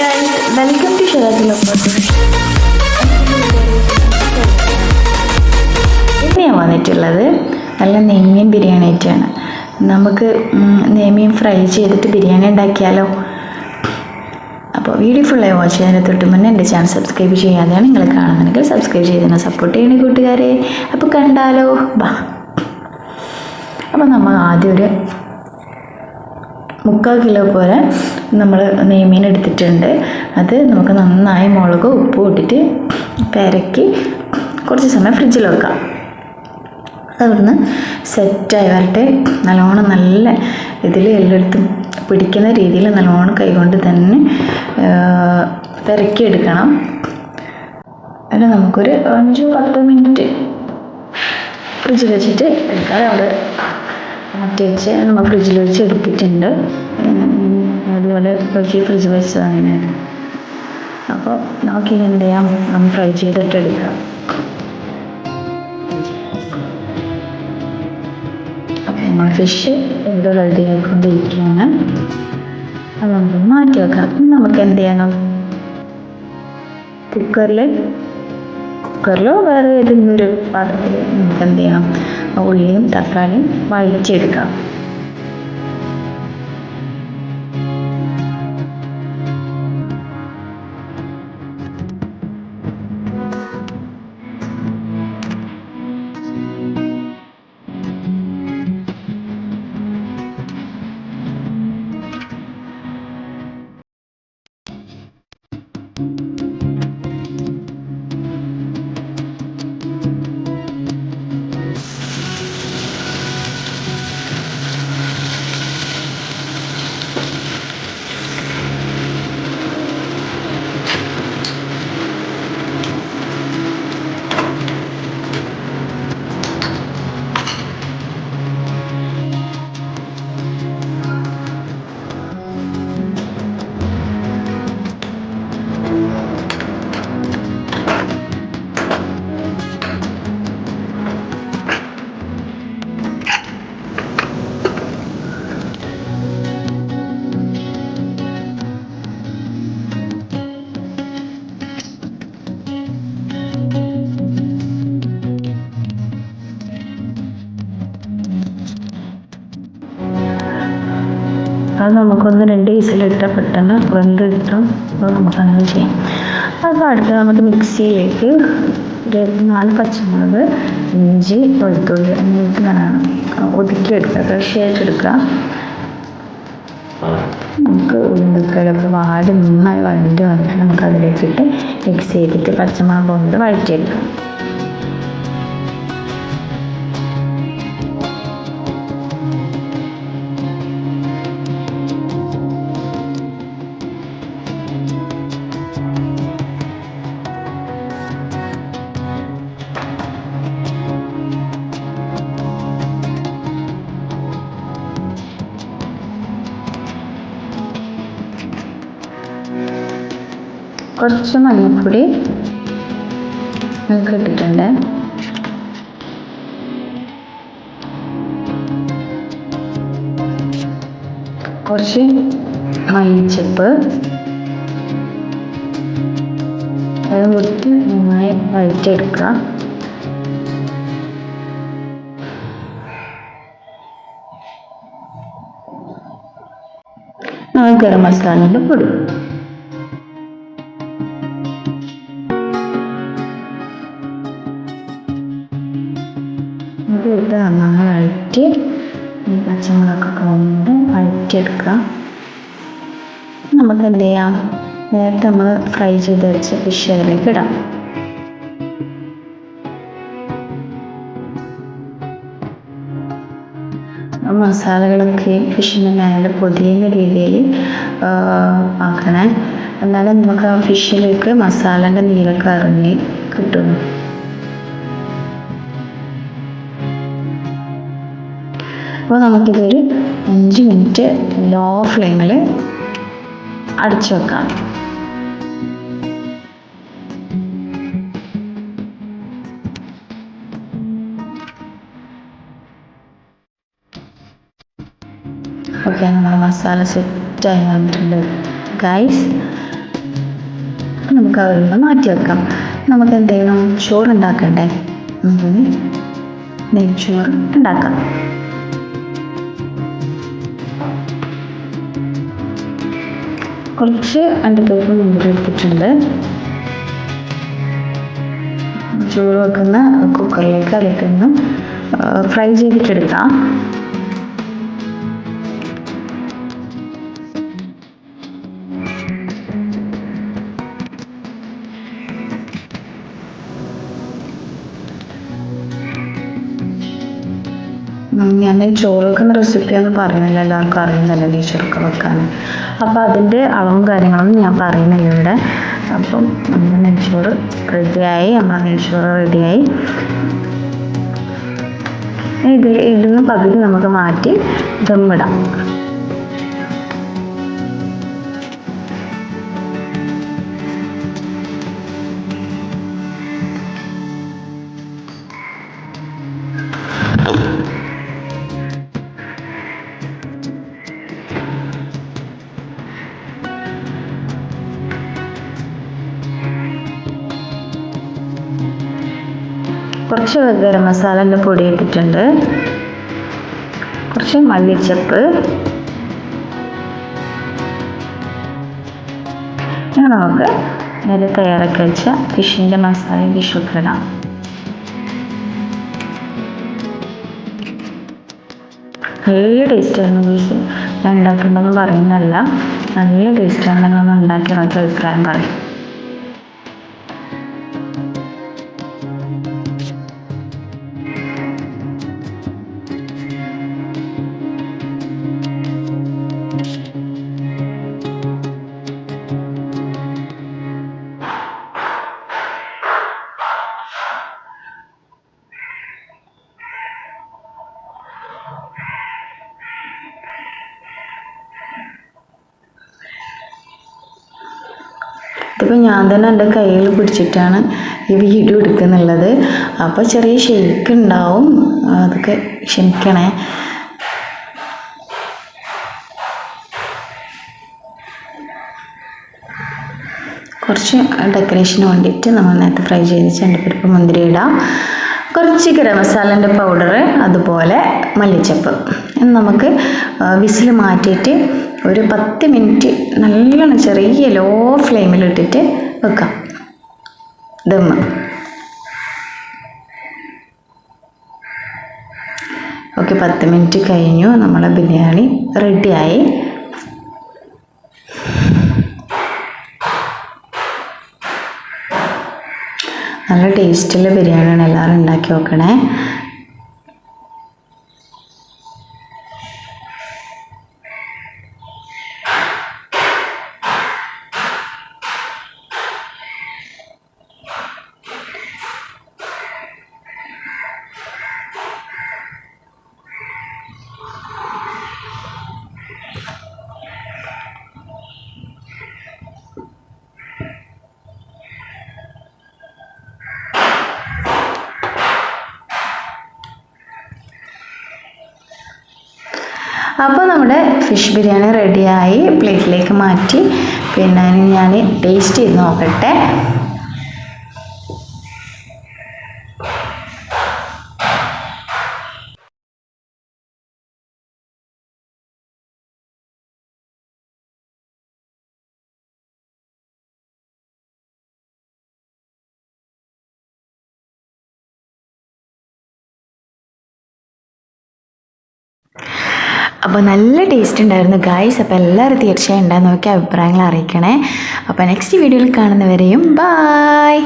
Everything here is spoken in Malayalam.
guys, welcome to Sharathi Lokpatu. ഇന്ന് ഞാൻ വന്നിട്ടുള്ളത് നല്ല നെയ്മീൻ ബിരിയാണി ആയിട്ടാണ്. നമുക്ക് നെയ്മീൻ ഫ്രൈ ചെയ്തിട്ട് ബിരിയാണി ഉണ്ടാക്കിയാലോ? അപ്പോൾ വീഡിയോ ഫുള്ളായി വാച്ച് ചെയ്യാൻ തൊട്ട് മുന്നേ എൻ്റെ ചാനൽ സബ്സ്ക്രൈബ് ചെയ്യാതെയാണ് നിങ്ങൾ കാണുന്നുണ്ടെങ്കിൽ സബ്സ്ക്രൈബ് ചെയ്തതിനെ സപ്പോർട്ട് ചെയ്യണേ കൂട്ടുകാരെ. അപ്പോൾ കണ്ടാലോ? ബാ. അപ്പോൾ നമ്മൾ ആദ്യം ഒരു 3/4 കിലോ പോലെ നമ്മൾ നെയ്മീൻ എടുത്തിട്ടുണ്ട്. അത് നമുക്ക് നന്നായി മുളക് ഉപ്പ് ഇട്ടിട്ട് പെരക്കി കുറച്ച് സമയം ഫ്രിഡ്ജിൽ വെക്കാം. അതവിടുന്ന് സെറ്റായി വരട്ടെ. നല്ലോണം നല്ല ഇതിൽ എല്ലായിടത്തും പിടിക്കുന്ന രീതിയിൽ നല്ലോണം കൈകൊണ്ട് തന്നെ പെരക്കിയെടുക്കണം. അത് നമുക്കൊരു 5-10 മിനിറ്റ് ഫ്രിഡ്ജിൽ വെച്ചിട്ട് എടുക്കാം. അവിടെ മാറ്റി വെച്ച് നമ്മൾ ഫ്രിഡ്ജിൽ വെച്ച് എടുത്തിട്ടുണ്ട്. അതുപോലെ ഫ്രിഡ്ജിൽ വെച്ചത് അങ്ങനെയാണ്. അപ്പോൾ നമുക്ക് എന്ത് ചെയ്യാം, നമ്മൾ ഫ്രൈ ചെയ്തിട്ട് എടുക്കാം. അപ്പോൾ നമ്മൾ ഫിഷ് ഇവിടെ റെഡി ആയിക്കൊണ്ടിരിക്കുകയാണ്. അത് നമുക്ക് മാറ്റി വെക്കാം. നമുക്ക് എന്ത് ചെയ്യണം, കുക്കറിലോ വേറെ ഏതെങ്കിലും ഒരു പാത്രത്തിൽ നമുക്ക് എന്ത് ചെയ്യണം, ഉള്ളിയും തക്കാളിയും വഴറ്റിയെടുക്കാം. അത് നമുക്കൊന്ന് 2 വിസിലിട്ടാൽ പെട്ടെന്ന് വെന്ത് കിട്ടും. അപ്പോൾ നമുക്കങ്ങനെ ചെയ്യാം. അപ്പോൾ അടുത്ത് നമുക്ക് മിക്സിയിലേക്ക് 4 പച്ചമുളക്, ഇഞ്ചി, വെളുത്തുള്ളി എന്നിട്ട് ഒതുക്കിയെടുക്കുക, ക്രഷ് നമുക്ക് ഉള്ളിക്കലൊക്കെ നന്നായി വഴണ്ടി വന്നിട്ട് നമുക്ക് അതിലേക്കിട്ട് മിക്സ് ചെയ്തിട്ട് പച്ചമുളക് കൊണ്ട് വഴറ്റിയെടുക്കാം. കുറച്ച് മഞ്ഞൾപ്പൊടി നമുക്ക് ഇട്ടിട്ടുണ്ട്. കുറച്ച് മല്ലിച്ചപ്പ് അത് വിട്ട് നന്നായി വഴറ്റിയെടുക്കുക. ഗരം മസാലയുടെ പൊടി ഇത് നന്നായി വഴറ്റി പച്ചമുളകൊക്കെ കൊണ്ട് വഴറ്റിയെടുക്കുക. നമുക്ക് എന്ത് ചെയ്യാം, നേരത്തെ നമ്മൾ ഫ്രൈ ചെയ്ത് വെച്ച ഫിഷ് അതിലേക്ക് ഇടാം. മസാലകളൊക്കെ ഫിഷിൻ്റെ മേലെ പൊതിയുന്ന രീതിയിൽ ആക്കണേ. എന്നാലും നമുക്ക് ആ ഫിഷിലേക്ക് മസാലൻ്റെ നീരൊക്കെ ഇറങ്ങി കിട്ടുന്നു. അപ്പോൾ നമുക്കിതൊരു 5 മിനിറ്റ് ലോ ഫ്ലെയിമിൽ അടച്ചു വെക്കാം. ഓക്കെ, നമ്മുടെ മസാല സെറ്റായി വന്നിട്ടുണ്ട് ഗൈസ്. നമുക്ക് അതിൽ നിന്ന് മാറ്റി വെക്കാം. നമുക്ക് എന്ത് ചെയ്യണം, ചോറ് ഉണ്ടാക്കണ്ടേ? നെയ്ച്ചോറ് ഉണ്ടാക്കാം. കുറച്ച് അണ്ടിപ്പരിപ്പ് മുന്തിരി എടുത്തിട്ടുണ്ട്. ചോറ് വെക്കുന്ന കുക്കറിലേക്ക് അതിലേക്കൊന്ന് ഫ്രൈ ചെയ്തിട്ടെടുക്കാം. ഞാൻ ചോറ് വെക്കുന്ന റെസിപ്പിയൊന്നും പറയുന്നില്ല, എല്ലാവർക്കും അറിയുന്നല്ലോ നെയ്ച്ചോറൊക്കെ വെക്കാൻ. അപ്പോൾ അതിൻ്റെ അളവും കാര്യങ്ങളൊന്നും ഞാൻ പറയുന്നില്ല ഇവിടെ. അപ്പം നെയ്ച്ചോറ് റെഡിയായി, റെഡിയായി. ഇതിന്ന് പകുതി നമുക്ക് മാറ്റി ദമ്മിടാം. കുറച്ച് ഗരം മസാലൻ്റെ പൊടി ഇട്ടിട്ടുണ്ട്, കുറച്ച് മല്ലിച്ചപ്പ്. നമുക്ക് നേരെ തയ്യാറാക്കി വെച്ച ഫിഷിൻ്റെ മസാല ഡിഷൊക്കെ ഇടാം. നല്ല ടേസ്റ്റായിരുന്നു ഫിഷ്. ഞാൻ ഉണ്ടാക്കുന്നുണ്ടെന്ന് പറയുന്നതല്ല, നല്ല ടേസ്റ്റാണ്. നമ്മൾ ഉണ്ടാക്കി നോക്കി അഭിപ്രായം പറയും. ഇതിപ്പോൾ ഞാൻ തന്നെ എൻ്റെ കയ്യിൽ പിടിച്ചിട്ടാണ് ഈ വീഡിയോ എടുക്കുന്നുള്ളത്. അപ്പോൾ ചെറിയ ഷെയ്ക്ക് ഉണ്ടാവും, അതൊക്കെ ക്ഷമിക്കണേ. കുറച്ച് ഡെക്കറേഷന് വേണ്ടിയിട്ട് നമ്മൾ നേരത്തെ ഫ്രൈ ചെയ്ത് അണ്ടിപ്പരിപ്പ് മുന്തിരി ഇടാം. കുറച്ച് ഗരം മസാലൻ്റെ പൗഡർ, അതുപോലെ മല്ലിച്ചപ്പ്. നമുക്ക് വിസിൽ മാറ്റിയിട്ട് ഒരു 10 മിനിറ്റ് നല്ലോണം ചെറിയ ലോ ഫ്ലെയിമിലിട്ടിട്ട് വെക്കാം ദമ്മ്. ഓക്കെ, 10 മിനിറ്റ് കഴിഞ്ഞു. നമ്മളെ ബിരിയാണി റെഡിയായി. നല്ല ടേസ്റ്റുള്ള ബിരിയാണിയാണ്, എല്ലാവരും ഉണ്ടാക്കി നോക്കണേ. അപ്പോൾ നമ്മുടെ ഫിഷ് ബിരിയാണി റെഡിയായി, പ്ലേറ്റിലേക്ക് മാറ്റി. പിന്നെ ഞാൻ ടേസ്റ്റ് ചെയ്ത് നോക്കട്ടെ. അപ്പോൾ നല്ല ടേസ്റ്റ് ഉണ്ടായിരുന്നു ഗായ്സ്. അപ്പോൾ എല്ലാവരും തീർച്ചയായും ഉണ്ടാകുന്ന നോക്കി അഭിപ്രായങ്ങൾ അറിയിക്കണേ. അപ്പോൾ നെക്സ്റ്റ് വീഡിയോയിൽ കാണുന്നവരെയും ബായ്.